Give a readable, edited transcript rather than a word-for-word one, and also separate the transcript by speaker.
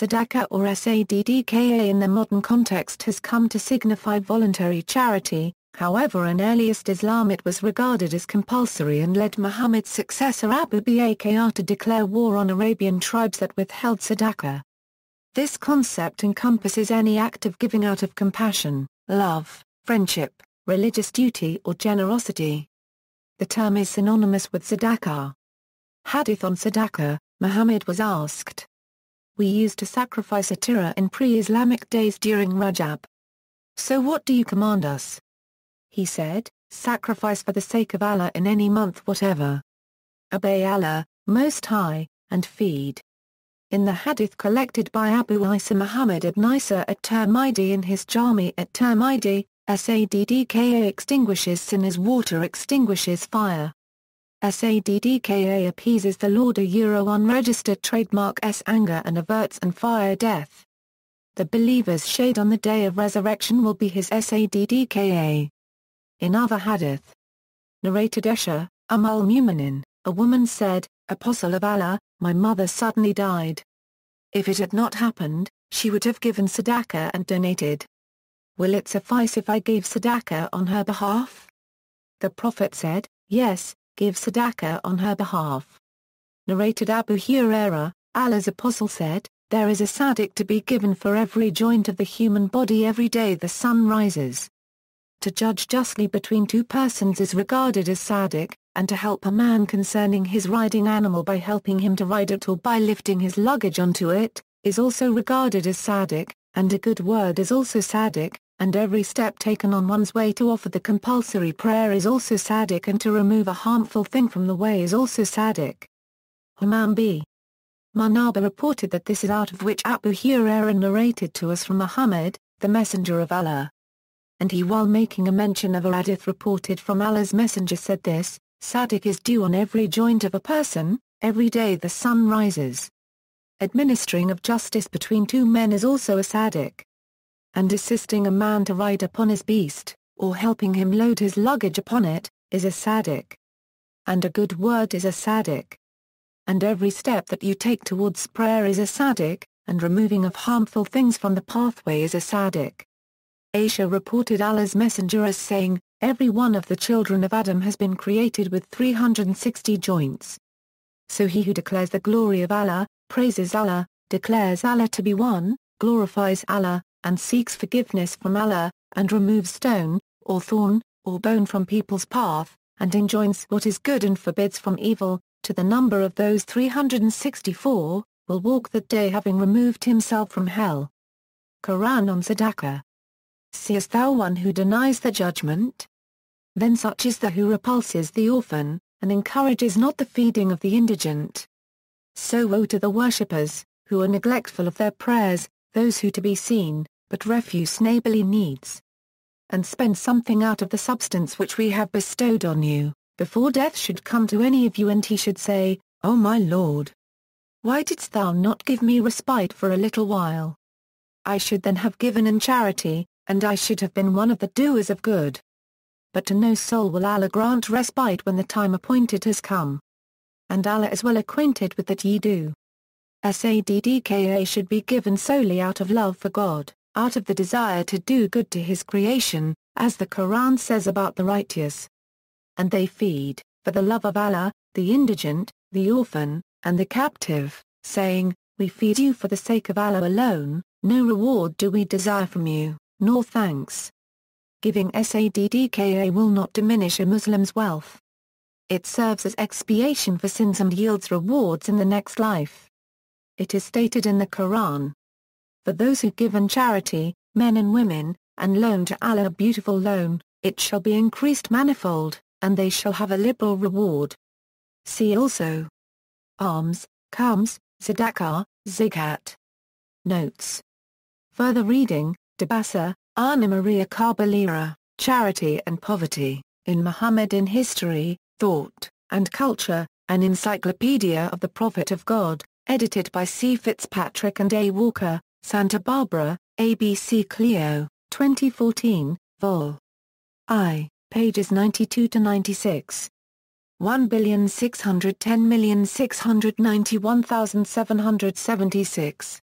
Speaker 1: Sadaqah or Saddka in the modern context has come to signify voluntary charity. However, in earliest Islam it was regarded as compulsory and led Muhammad's successor Abu Bakr to declare war on Arabian tribes that withheld Sadaqah. This concept encompasses any act of giving out of compassion, love, friendship, religious duty or generosity. The term is synonymous with Sadaqah. Hadith on Sadaqah, Muhammad was asked, "We used to sacrifice a tira in pre-Islamic days during Rajab. So what do you command us?" He said, "Sacrifice for the sake of Allah in any month whatever. Obey Allah, Most High, and feed." In the hadith collected by Abu Isa Muhammad ibn Isa at-Tirmidhi in his Jami at-Tirmidhi, Saddka extinguishes sin as water extinguishes fire. Saddka appeases the Lord unregistered trademark anger and averts and fire death. The believer's shade on the day of resurrection will be his Saddka. In other hadith, narrated Aisha, al-Mu'minin, a woman said, "Apostle of Allah, my mother suddenly died. If it had not happened, she would have given Sadaqah and donated. Will it suffice if I gave Sadaqah on her behalf?" The Prophet said, "Yes, give Sadaqah on her behalf." Narrated Abu Hurairah, Allah's Apostle said, "There is a Sadaqah to be given for every joint of the human body every day the sun rises." To judge justly between two persons is regarded as Sadaqah, and to help a man concerning his riding animal by helping him to ride it or by lifting his luggage onto it, is also regarded as Sadaqah, and a good word is also Sadaqah, and every step taken on one's way to offer the compulsory prayer is also Sadaqah, and to remove a harmful thing from the way is also Sadaqah. Imam B. Manaba reported that this is out of which Abu Hurairah narrated to us from Muhammad, the Messenger of Allah. And he, while making a mention of a hadith reported from Allah's Messenger, said this: Sadaqah is due on every joint of a person, every day the sun rises. Administering of justice between two men is also a Sadaqah. And assisting a man to ride upon his beast, or helping him load his luggage upon it, is a Sadaqah. And a good word is a Sadaqah. And every step that you take towards prayer is a Sadaqah, and removing of harmful things from the pathway is a Sadaqah. Aisha reported Allah's Messenger as saying, "Every one of the children of Adam has been created with 360 joints. So he who declares the glory of Allah, praises Allah, declares Allah to be one, glorifies Allah, and seeks forgiveness from Allah, and removes stone, or thorn, or bone from people's path, and enjoins what is good and forbids from evil, to the number of those 364, will walk that day having removed himself from hell." Quran on Sadaqah. "Seest thou one who denies the judgment? Then such is the who repulses the orphan, and encourages not the feeding of the indigent. So woe to the worshippers, who are neglectful of their prayers, those who to be seen, but refuse neighborly needs. And spend something out of the substance which we have bestowed on you, before death should come to any of you and he should say, O my Lord! Why didst thou not give me respite for a little while? I should then have given in charity, and I should have been one of the doers of good. But to no soul will Allah grant respite when the time appointed has come. And Allah is well acquainted with that ye do." Saddka should be given solely out of love for God, out of the desire to do good to His creation, as the Quran says about the righteous. And they feed, for the love of Allah, the indigent, the orphan, and the captive, saying, "We feed you for the sake of Allah alone, no reward do we desire from you, nor thanks." Giving Saddka will not diminish a Muslim's wealth. It serves as expiation for sins and yields rewards in the next life. It is stated in the Quran, "For those who give in charity, men and women, and loan to Allah a beautiful loan, it shall be increased manifold, and they shall have a liberal reward." See also: Alms, Khums, Sadaqah, Zakat. Notes. Further reading: Dabasa, Ana Maria Carbalera, Charity and Poverty, in Muhammadan History, Thought, and Culture, an Encyclopedia of the Prophet of God, edited by C. Fitzpatrick and A. Walker, Santa Barbara, ABC Clio, 2014, Vol. I, pages 92-96. 1,610,691,776.